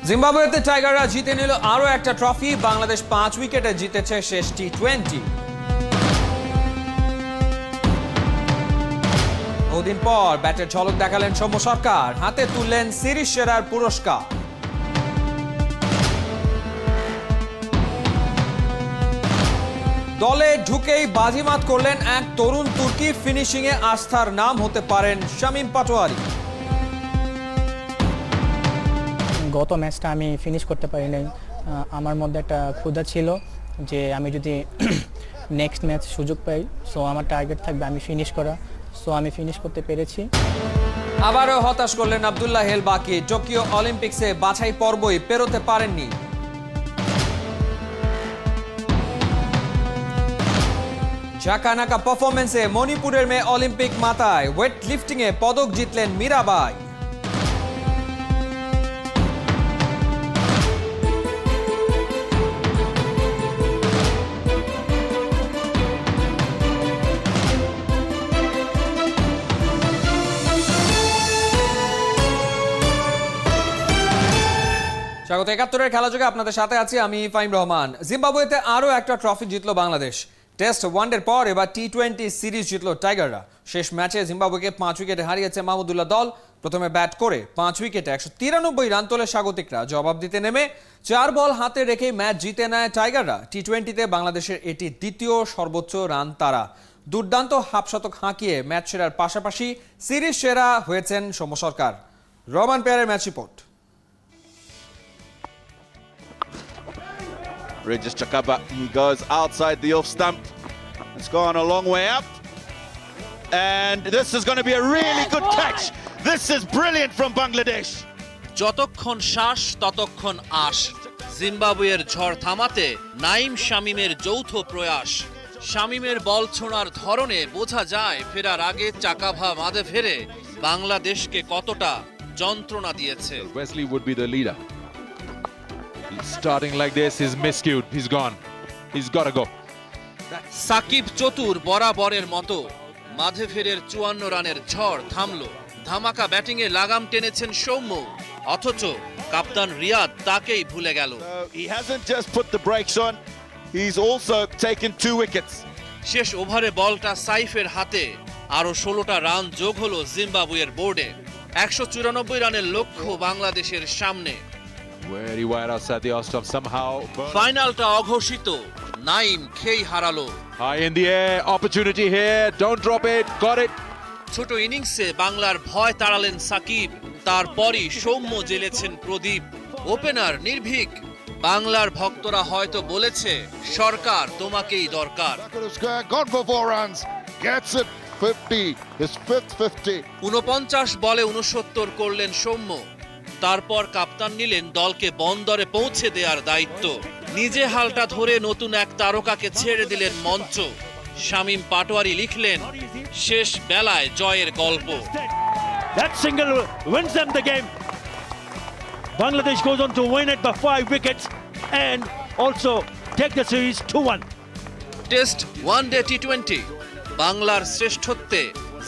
জিম্বাবুয়েতে টাইগাররা জিতে নিল আরো একটা ট্রফি। বাংলাদেশ 5 উইকেটে জিতেছে শেষ টি20। বহুদিন পর ব্যাটের ঝলক দেখালেন সৌম্য সরকার, হাতে তুললেন সিরিজ সেরার পুরস্কার। দলে ঢুকেই বাজিমাত করলেন এক তরুণ তুর্কি। ফিনিশিংয়ে আস্থার নাম হতে পারেন শামীম পাটোয়ারি। গত ম্যাচটা আমি ফিনিশ করতে পারি নাই। আমার মধ্যে একটা ক্ষুধা ছিল যে আমি যদি নেক্সট ম্যাচ সুযোগ পাই, সো আমার টার্গেট থাকবে আমি ফিনিশ করা। সো আমি ফিনিশ করতে পেরেছি। আবারও হতাশ করলেন আব্দুল্লাহ হেল বাকি। টোকিও অলিম্পিক্সে বাছাই পর্বই পেরোতে পারেননি। ঝাঁকানাকা পারফরমেন্সে মণিপুরের মেয়ে অলিম্পিক মাতায়। ওয়েট লিফটিংয়ে পদক জিতলেন মীরাবাই। স্বাগত ৭১-এর খেলাযোগে আপনাদের সাথে আছি আমি ফাহিম রহমান। জিম্বাবুয়েতে আরও একটা ট্রফি জিতল বাংলাদেশ। টেস্ট ওয়ানডের পর এবার টি20 সিরিজ জিতল টাইগাররা। শেষ ম্যাচে জিম্বাবুয়েকে 5 উইকেটে হারিয়েছে মাহমুদুল্লাহ দল। প্রথমে ব্যাট করে 5 উইকেটে 193 রান তোলে স্বাগতিকরা। জবাব দিতে নেমে 4 বল হাতে রেখেই ম্যাচ জিতে নেয় টাইগাররা। টি20তে বাংলাদেশের এটি দ্বিতীয় সর্বোচ্চ রান তারা। দুর্দান্ত হাফ শতক হাঁকিয়ে ম্যাচ সেরার পাশাপাশি সিরিজ সেরা হয়েছেন সৌম্য সরকার। রহমান পেয়ারের match report. Regis Chakaba, he goes outside the off stump. It's gone a long way up. And this is going to be a really good catch. This is brilliant from Bangladesh. যতক্ষণ শ্বাস ততক্ষণ আশ। জিম্বাবুয়ের ঝড় থামাতে নাইম শামীমের যৌথ প্রয়াস। শামীমের বল ছোঁড়ার ধরনে বোঝা যায় ফেরার আগে চাকাভা মাঝে ফেরে বাংলাদেশকে কতটা যন্ত্রণা দিয়েছে। Wesley would be the leader. He's starting like this, he's miscued, he's gone. He's got to go. Shakib চতুর বরাবরের মতো মাঝে ফেরের 54 রানের ঝড় থামলো। ধামাকা ব্যাটিংয়ে লাগাম টেনেছেন সৌম্য, অথচ কাপ্তান রিয়াদ তাকেই ভুলে গেল। He hasn't just put the brakes on, he's also taken 2 wickets. শেষ ওভারে বলটা সাইফের হাতে। আরো 16টা রান যোগ হলো জিম্বাবুয়ের বোর্ডে। 194 রানের লক্ষ্য বাংলাদেশের সামনে। Very wide outside the off stump somehow. ফাইনালটা অঘোষিত, নাইম খেই হারালো। High in the air, opportunity here, don't drop it, got it. ছোট ইনিংসে বাংলার ভয় তাড়ালেন সাকিব। তারপরই সৌম্য জেলেছেন প্রদীপ। ওপেনার নির্ভীক। বাংলার ভক্তরা হয়তো বলেছে সরকার তোমাকেই দরকার। Gone for 4 runs, gets it 50, his 5th 50. 49 বলে 69 করলেন সৌম্য। তারপর কাপ্তান নিলেন দলকে বন্দরে পৌঁছে দেওয়ার দায়িত্ব। নিজে হালটা ধরে নতুন এক তারকাকে ছেড়ে দিলেন মঞ্চ। শামীম পাটোয়ারি লিখলেন শেষ বেলায় জয়ের গল্প। That single wins them the game. Bangladesh goes on to win it by 5 wickets and also take the series 2-1. Test one day T20 বাংলার শ্রেষ্ঠত্বে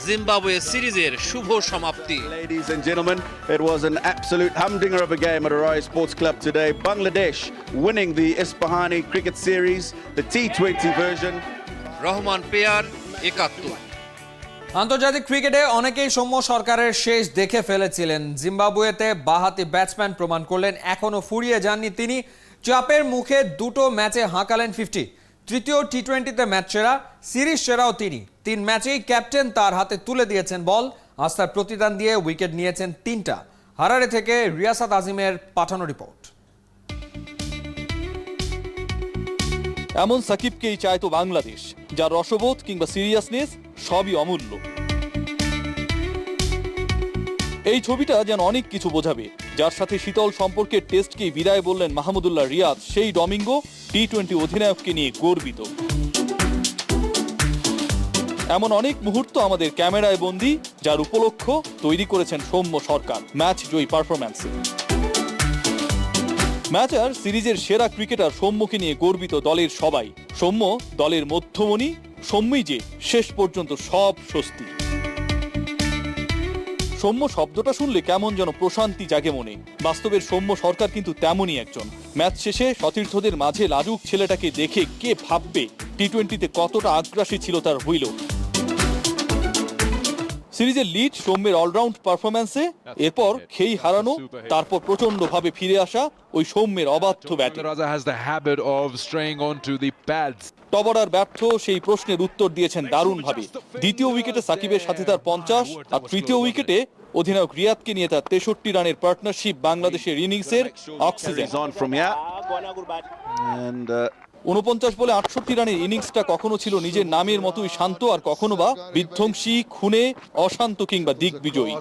জিম্বাবুয়ে সিরিজের শুভ সমাপ্তি। Ladies and gentlemen, it was an absolute humdinger of a game at Araya Sports Club today. Bangladesh winning the Isfahani Cricket Series, the T20 version. Rahman pair ৭১। আন্তর্জাতিক ক্রিকেটে অনেকেই সৌম্য সরকারের শেষ দেখে ফেলেছিলেন। জিম্বাবুয়েতে বাঁহাতি ব্যাটসম্যান প্রমাণ করলেন এখনো ফুরিয়ে যাননি তিনি। চাপের মুখে 2টো ম্যাচে হাঁকালেন 50। তৃতীয় টি20তে ম্যাচ সেরা, সিরিজ সেরাও তিনি। 3 ম্যাচেই ক্যাপ্টেন তার হাতে তুলে দিয়েছেন বল। আস্থার প্রতিদান দিয়ে উইকেট নিয়েছেন 3টা। হারারে থেকে রিয়াসাত আজিমের পাঠানো রিপোর্ট। এমন সাকিবকেই চাইতো বাংলাদেশ, যার রসবোধ কিংবা সিরিয়াসনেস সবই অমূল্য। এই ছবিটা যেন অনেক কিছু বোঝাবে, যার সাথে শীতল সম্পর্কের টেস্টকেই বিদায় বললেন মাহমুদুল্লাহ রিয়াদ। সেই ডমিঙ্গো টি20 অধিনায়ককে নিয়ে গর্বিত। এমন অনেক মুহূর্ত আমাদের ক্যামেরায় বন্দী, যার উপলক্ষ তৈরি করেছেন সৌম্য সরকার ম্যাচ জয়ী পারফরম্যান্সে। ম্যাচ আর সিরিজের সেরা ক্রিকেটার সৌম্যকে নিয়ে গর্বিত দলের সবাই। সৌম্য দলের মধ্যমণি, সৌম্যই যে শেষ পর্যন্ত সব স্বস্তি। সৌম্য শব্দটা শুনলে কেমন যেন প্রশান্তি জাগে মনে। বাস্তবের সৌম্য সরকার কিন্তু তেমনই একজন। ম্যাচ শেষে সতীর্থদের মাঝে লাজুক ছেলেটাকে দেখে কে ভাববে টি-20তে কতটা আগ্রাসী ছিল তার হুইলও। সিরিজের লিড সৌম্যের অলরাউন্ড পারফরম্যান্সে, এরপর খেই হারানো, তারপর প্রচন্ডভাবে ফিরে আসা ওই সৌম্যের অবাধ্য batting. Raza has the habit of straying onto the pads. টবরার ব্যর্থ সেই প্রশ্নের উত্তর দিয়েছেন দারুণভাবে। দ্বিতীয় উইকেটে সাকিবের সাথে তার 50 আর তৃতীয় উইকেটে অধিনায়ক রিয়াদকে নিয়ে তার 63 রানের পার্টনারশিপ বাংলাদেশের ইনিংসের অক্সিজেন। 49 বলে 68 রানের ইনিংসটা কখনো ছিল নিজের নামের মতোই শান্ত, আর কখনো বা বিধ্বংসী, খুনে, অশান্ত কিংবা দিগ্বিজয়ী।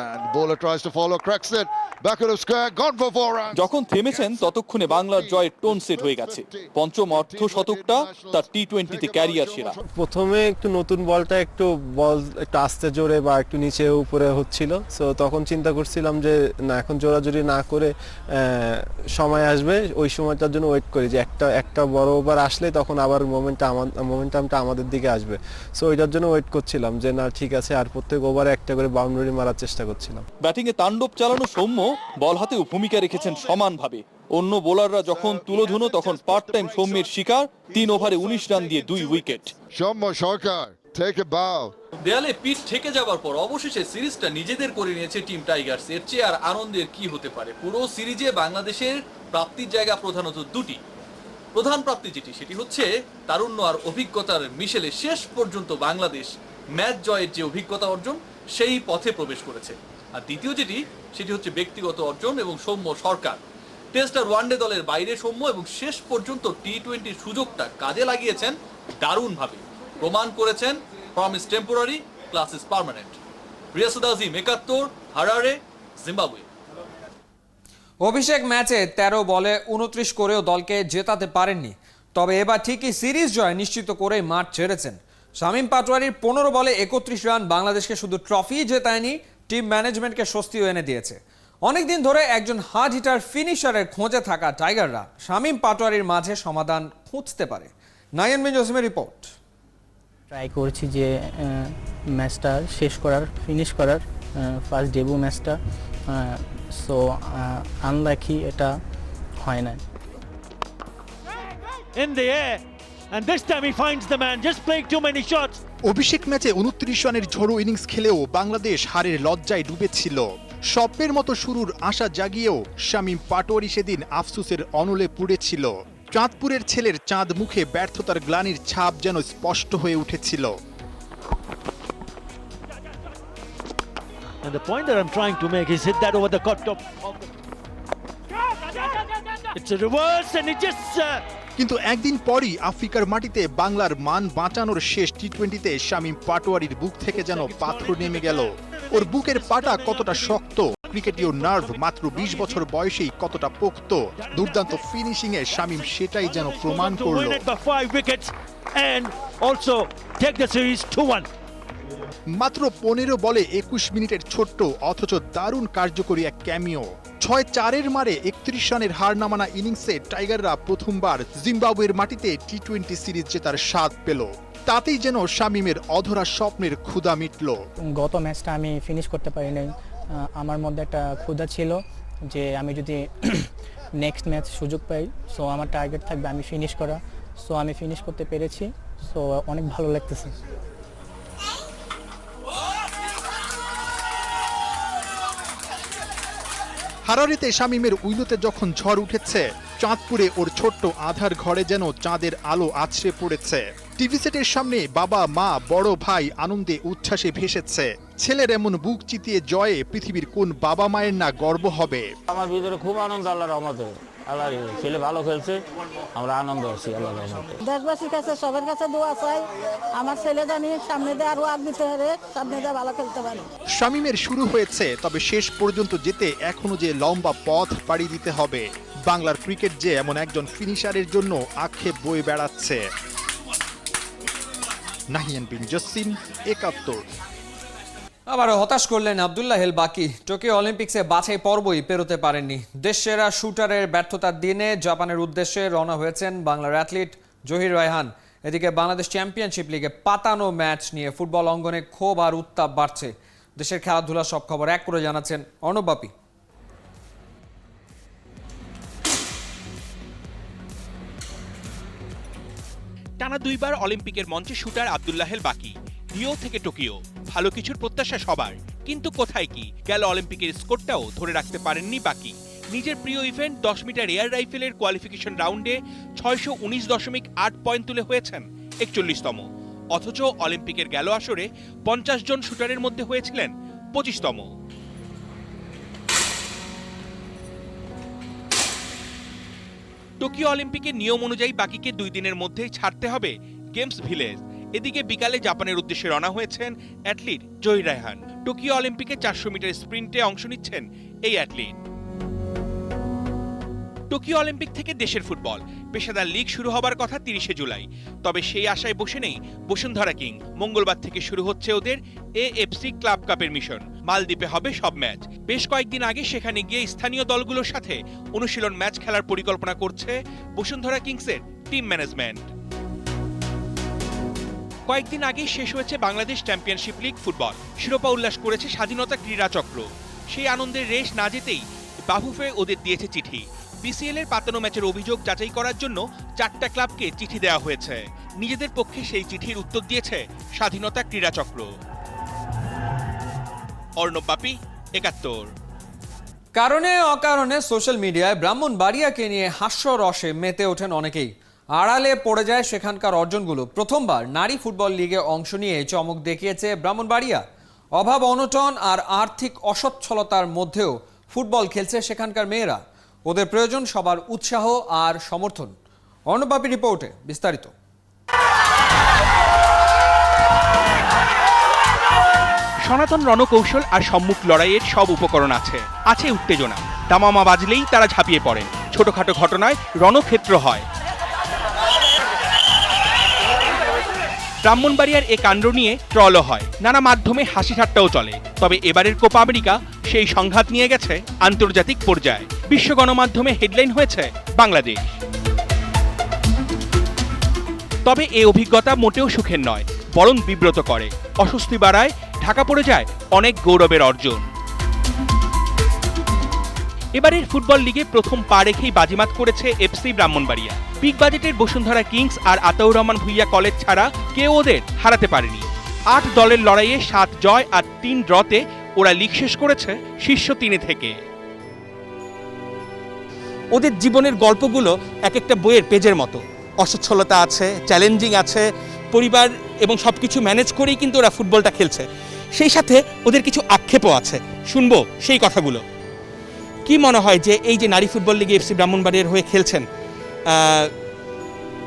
And bowler tries to follow, cracks it. Back of the square, gone for 4 runs. যখন থেমেছেন ততক্ষণে বাংলার জয়ের টোন সেট হয়ে গেছে। পঞ্চম অর্ধ শতকটা তার টি-20তে ক্যারিয়ার সেরা। প্রথমে একটু নতুন বলটা বল একটু আস্তে জোরে বা একটু নিচে উপরে হচ্ছিল, সো তখন চিন্তা করছিলাম যে না, এখন জোরাজুরি না করে সময় আসবে, ওই সময়টার জন্য ওয়েট করি যে একটা বড় ওভার আসলে তখন আবার মোমেন্টামটা আমাদের দিকে আসবে। সো ওইটার জন্য ওয়েট করছিলাম যে না ঠিক আছে, আর প্রত্যেক ওভারে একটা করে বাউন্ডারি মারার চেষ্টা করছিলাম। ব্যাটিংয়ে তাণ্ডব চালানো সৌম্য বল হাতেও ভূমিকা রেখেছেন সমানভাবে। অন্য বোলাররা যখন তুলোধুনো তখন পার্ট টাইম সৌম্যের শিকার। 3 ওভারে 19 রান দিয়ে 2 wicket. Shammo Sarkar, take a bow. দেয়ালে পিঠ ঠেকে যাওয়ার পর অবশেষে সিরিজটা নিজেদের করে নিয়েছে টিম টাইগার্স। এর চেয়ে আর আনন্দের কি হতে পারে? পুরো সিরিজে বাংলাদেশের প্রাপ্তির জায়গা প্রধানত দুটি। প্রধান প্রাপ্তি যেটি, সেটি হচ্ছে তারুণ্য আর অভিজ্ঞতার মিশেলে শেষ পর্যন্ত বাংলাদেশ ম্যাচ জয়ের যে অভিজ্ঞতা অর্জন, সেই পথে প্রবেশ করেছে। আর দ্বিতীয় যেটি, সেটি হচ্ছে ব্যক্তিগত অর্জন এবং সৌম্য সরকার। টেস্ট আর ওয়ানডে দলের বাইরে সৌম্য এবং শেষ পর্যন্ত টি-20 সুযোগটা কাজে লাগিয়েছেন দারুণভাবে। প্রমাণ করেছেন form is temporary, class is permanent. রিয়াসুদ আজিম, 71, হারারে, জিম্বাবুয়ে। অভিষেক ম্যাচে 13 বলে 29 করেও দলকে জেতাতে পারেননি, তবে এবার ঠিকই সিরিজ জয় নিশ্চিত করে মাঠ ছেড়েছেন। শামীম পাটোয়ারির 15 বলে 31 রান বাংলাদেশকে শুধু ট্রফি জেতায়নি, টিম ম্যানেজমেন্টকে স্বস্তিও এনে দিয়েছে। অনেকদিন ধরে একজন হার্ড হিটার ফিনিশারের খোঁজে থাকা টাইগাররা শামীম পাটোয়ারির মাঝে সমাধান খুঁজতে পারে। নাইন বিন জসিমের রিপোর্ট। ট্রাই করছি যে ম্যাচটা ফিনিশ করার ফার্স্ট ডেবিউ ম্যাচটা, সো আনলাকি এটা হয় না। In the air, and this time he finds the man, just playing too many shots. অভিষেক ম্যাচে 29 রানের ঝড়ো ইনিংস খেলেও বাংলাদেশ হারের লজ্জায় ডুবেছিল। স্বপ্নের মতো শুরুর আশা জাগিয়েও শামীম পাটোয়ারি সেদিন আফসোসের অনলে পুড়েছিল। চাঁদপুরের ছেলের চাঁদ মুখে ব্যর্থতার গ্লানির ছাপ যেন স্পষ্ট হয়ে উঠেছিল। And the point that I'm trying to make is hit that over the cut top. It's a reverse and it just কিন্তু একদিন পরই আফ্রিকার মাটিতে বাংলার মান বাঁচানোর শেষ টি-20তে শামীম পাটোয়ারির বুক থেকে যেন পাথর নেমে গেল। ওর বুকের পাটা কতটা শক্ত, ক্রিকেটীয় নার্ভ মাত্র 20 বছর বয়সেই কতটা পোক্ত। দুর্দান্ত ফিনিশিং এ শামীম সেটাই যেন প্রমাণ করল। win it by 5 wickets and also take the series 2-1. মাত্র 15 বলে 21 মিনিটের ছোট্ট অথচ দারুণ কার্যকরী এক ক্যামিও। 6-4 মারে 31 রানের হার নামানা ইনিংসে টাইগাররা প্রথমবার জিম্বাবুয়ের মাটিতে টি-20 সিরিজ জেতার স্বাদ পেল। তাতেই যেন শামীমের অধরা স্বপ্নের ক্ষুধা মিটল। গত ম্যাচটা আমি ফিনিশ করতে পারি নাই। আমার মধ্যে একটা ক্ষুধা ছিল যে আমি যদি নেক্সট ম্যাচ সুযোগ পাই, সো আমার টার্গেট থাকবে আমি ফিনিশ করা। সো আমি ফিনিশ করতে পেরেছি, সো অনেক ভালো লাগতেছে। হারারিতে শামীমের উইলোতে যখন ঝড় উঠেছে, চাঁদপুরে ওর ছোট্ট আধার ঘরে যেন চাঁদের আলো আছড়ে পড়েছে। টিভি সেটের সামনে বাবা, মা, বড় ভাই আনন্দে উচ্ছ্বাসে ভেসেছে। ছেলের এমন বুক চিতিয়ে জয়ে পৃথিবীর কোন বাবা মায়ের না গর্ব হবে। আমার ভিতরে খুব আনন্দ, আল্লাহর রহমতে। আল্লাহর ছেলে ভালো খেলছে, আমরা আনন্দ আছি আল্লাহর রহমতে। দেশবাসীর কাছে সবার কাছে দোয়া চাই, আমার ছেলে জানি সামনে দিয়ে আরো আগাতে পারে, সামনে দিয়ে ভালো খেলতে পারে। শামীমের শুরু হয়েছে, তবে শেষ পর্যন্ত যেতে এখনো যে লম্বা পথ পাড়ি দিতে হবে। বাংলার ক্রিকেট যে এমন একজন ফিনিশারের জন্য আক্ষেপ বয়ে বেড়াচ্ছে। নাহিয়ান বিন জসিম, 71। আবারও হতাশ করলেন আব্দুল্লাহ হেল বাকি। টোকিও অলিম্পিক্সে বাছাই পর্বই পেরোতে পারেননি। দেশসেরা শুটারের ব্যর্থতার দিনে জাপানের উদ্দেশ্যে রওনা হয়েছেন বাংলার অ্যাথলিট জহির রায়হান। এদিকে বাংলাদেশ চ্যাম্পিয়নশিপ লিগে পাতানো ম্যাচ নিয়ে ফুটবল অঙ্গনে ক্ষোভ আর উত্তাপ বাড়ছে। দেশের খেলাধুলার সব খবর এক করে জানাচ্ছেন অর্ণব বাপি। টানা 2 বার অলিম্পিকের মঞ্চে শুটার আব্দুল্লাহেল বাকি। রিও থেকে টোকিও, ভালো কিছুর প্রত্যাশা সবার, কিন্তু কোথায় কি গেল অলিম্পিকের স্কোরটাও ধরে রাখতে পারেননি বাকি। নিজের প্রিয় ইভেন্ট 10 মিটার এয়ার রাইফেলের কোয়ালিফিকেশন রাউন্ডে 619.8 পয়েন্ট তুলে হয়েছেন 41তম, অথচ অলিম্পিকের গেল আসরে 50 জন শুটারের মধ্যে হয়েছিলেন 25তম। টোকিও অলিম্পিকের নিয়ম অনুযায়ী বাকিকে 2 দিনের মধ্যেই ছাড়তে হবে গেমস ভিলেজ। এদিকে বিকালে জাপানের উদ্দেশ্যে রওনা হয়েছেন অ্যাথলিট জহির রায়হান। টোকিও অলিম্পিকে 400 মিটার স্প্রিন্টে অংশ নিচ্ছেন এই অ্যাথলিট। টোকিও অলিম্পিক থেকে দেশের ফুটবল পেশাদার লিগ শুরু হবার কথা 30শে জুলাই, তবে সেই আশায় বসে নেই বসুন্ধরা কিং। মঙ্গলবার থেকে শুরু হচ্ছে ওদের এএফসি ক্লাব কাপের মিশন। মালদ্বীপে হবে সব ম্যাচ। বেশ কয়েকদিন আগে সেখানে গিয়ে স্থানীয় দলগুলোর সাথে অনুশীলন ম্যাচ খেলার পরিকল্পনা করছে বসুন্ধরা কিংসের টিম ম্যানেজমেন্ট। কয়েকদিন আগেই শেষ হয়েছে বাংলাদেশ চ্যাম্পিয়নশিপ লিগ ফুটবল। শিরোপা উল্লাস করেছে স্বাধীনতা ক্রীড়া চক্র। সেই আনন্দের রেশ না যেতেই বাফুফে ওদের দিয়েছে চিঠি। বিসিএল এর পাতানো ম্যাচের অভিযোগ যাচাই করার জন্য 4টা ক্লাবকে চিঠি দেওয়া হয়েছে। নিজেদের পক্ষে সেই চিঠির উত্তর দিয়েছে স্বাধীনতা ক্রীড়া চক্র। অর্ণব বাপি, 71। কারণে অকারণে সোশ্যাল মিডিয়ায় ব্রাহ্মণবাড়িয়াকে নিয়ে হাস্যরসে মেতে ওঠেন অনেকেই। আড়ালে পড়ে যায় সেখানকার অর্জনগুলো। প্রথমবার নারী ফুটবল লিগে অংশ নিয়ে চমক দেখিয়েছে ব্রাহ্মণবাড়িয়া। অভাব অনটন আর আর্থিক অসচ্ছলতার মধ্যেও ফুটবল খেলছে সেখানকার মেয়েরা। ওদের প্রয়োজন সবার উৎসাহ আর সমর্থন। অর্ণব বাপির রিপোর্টে বিস্তারিত। সনাতন রণকৌশল আর সম্মুখ লড়াইয়ের সব উপকরণ আছে। আছে উত্তেজনা। দামামা বাজলেই তারা ঝাঁপিয়ে পড়েন। ছোটখাটো ঘটনায় রণক্ষেত্র হয়। ব্রাহ্মণবাড়িয়ার এ কাণ্ড নিয়ে ট্রলও হয়, নানা মাধ্যমে হাসি ঠাট্টাও চলে। তবে এবারের কোপা আমেরিকা সেই সংঘাত নিয়ে গেছে আন্তর্জাতিক পর্যায়ে। বিশ্ব গণমাধ্যমে হেডলাইন হয়েছে বাংলাদেশ। তবে এই অভিজ্ঞতা মোটেও সুখের নয়, বরং বিব্রত করে। অস্বস্তি বাড়ায়, ঢাকা পড়ে যায় অনেক গৌরবের অর্জন। এবারের ফুটবল লিগে প্রথম পা রেখেই বাজিমাত করেছে এফসি ব্রাহ্মণবাড়িয়া। বিগ বাজেটের বসুন্ধরা কিংস আর আতাউর রহমান ভুইয়া কলেজ ছাড়া কেউ ওদের হারাতে পারেনি। 8 দলের লড়াইয়ে 7 জয় আর 3 ড্রতে ওরা লিগ শেষ করেছে শীর্ষ 3 থেকে। ওদের জীবনের গল্পগুলো এক একটা বইয়ের পেজের মতো। অসচ্ছলতা আছে, চ্যালেঞ্জিং আছে, পরিবার এবং সবকিছু ম্যানেজ করেই কিন্তু ওরা ফুটবলটা খেলছে। সেই সাথে ওদের কিছু আক্ষেপও আছে, শুনবো সেই কথাগুলো। কি মনে হয় যে এই যে নারী ফুটবল লিগে এফসি ব্রাহ্মণবাড়িয়ার হয়ে খেলছেন,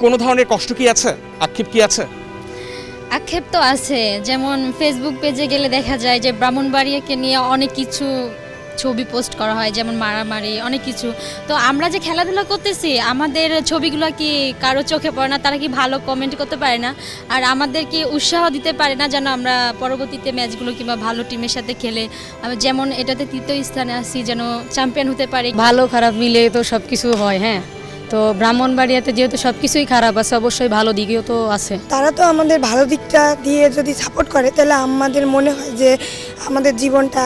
কোনো ধরনের কষ্ট কি আছে, আক্ষেপ কি আছে? আক্ষেপ তো আছে, যেমন ফেসবুক পেজে গেলে দেখা যায় যে ব্রাহ্মণবাড়িয়াকে নিয়ে অনেক কিছু ছবি পোস্ট করা হয়, যেমন মারামারি অনেক কিছু। তো আমরা যে খেলাধুলা করতেছি, আমাদের ছবিগুলো কি কারো চোখে পড়ে না? তারা কি ভালো কমেন্ট করতে পারে না? আর আমাদের কি উৎসাহ দিতে পারে না যেন আমরা পরবর্তীতে ম্যাচগুলো কিংবা ভালো টিমের সাথে খেলে, যেমন এটাতে 3য় স্থানে আসছি, যেন চ্যাম্পিয়ন হতে পারি। ভালো খারাপ মিলে তো সব কিছু হয়। হ্যাঁ, তো ব্রাহ্মণবাড়িয়াতে যেহেতু সব কিছুই খারাপ আছে, অবশ্যই ভালো দিকেও তো আছে। তারা তো আমাদের ভালো দিকটা দিয়ে যদি সাপোর্ট করে, তাহলে আমাদের মনে হয় যে আমাদের জীবনটা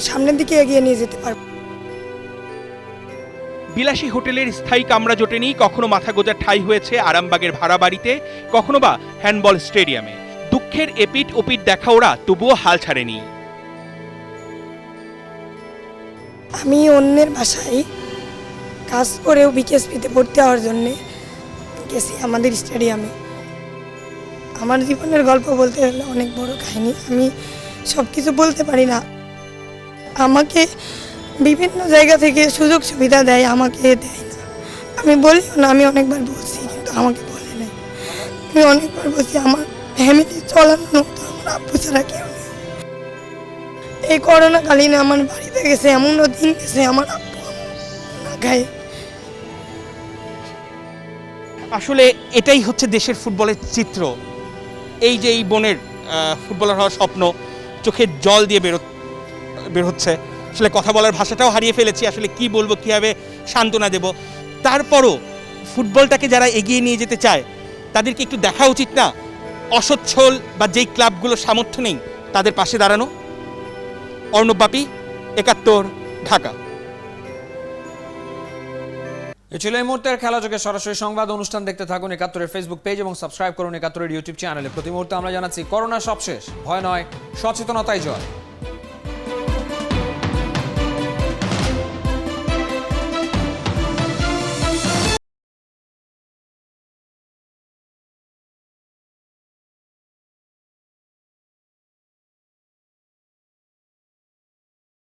সামনের দিকে এগিয়ে নিয়ে যেতে পারবে। বিলাসী হোটেলের স্থায়ী কামরা জোটেনি, কখনো মাথা গোজার ঠাঁই হয়েছে আরামবাগের ভাড়া বাড়িতে, কখনো বা হ্যান্ডবল স্টেডিয়ামে। দুঃখের এপিট ওপিট দেখা ওরা তবুও হাল ছাড়েনি। আমি অন্যের বাসায় কাজ করেও বিকেএসপিতে ভর্তি হওয়ার জন্যে গেছি আমাদের স্টেডিয়ামে। আমার জীবনের গল্প বলতে গেলে অনেক বড় কাহিনী, আমি সব কিছু বলতে পারি না। আমাকে বিভিন্ন জায়গা থেকে সুযোগ সুবিধা দেয়, আমাকে দেয় না। আমি বলিও না, আমি অনেকবার বলছি কিন্তু আমাকে বলে নাই। আমি অনেকবার বলছি আমার ফ্যামিলি চলানোর মতো আমার আব্বু ছাড়া কেউ নেই। এই করোনাকালীন আমার বাড়িতে গেছে, এমনও দিন গেছে আমার আব্বু না গায়ে। আসলে এটাই হচ্ছে দেশের ফুটবলের চিত্র। এই যে এই বোনের ফুটবলার হওয়ার স্বপ্ন চোখের জল দিয়ে বের হচ্ছে। আসলে কথা বলার ভাষাটাও হারিয়ে ফেলেছি, আসলে কি বলবো, কীভাবে সান্ত্বনা দেব। তারপরও ফুটবলটাকে যারা এগিয়ে নিয়ে যেতে চায় তাদেরকে একটু দেখা উচিত না অসচ্ছল বা যেই ক্লাবগুলো সামর্থ্য নেই তাদের পাশে দাঁড়ানো? অর্ণব বাপি, ৭১, ঢাকা। এ ছিল এই মুহূর্তের খেলাযোগে সরাসরি সংবাদ অনুষ্ঠান দেখতে থাকুন ৭১-এর ফেসবুক পেজ এবং সাবস্ক্রাইব করুন ৭১-এর ইউটিউব চ্যানেলে। প্রতি মুহূর্তে আমরা জানাচ্ছি করোনা সবশেষ, ভয় নয়, সচেতনতাই জয়।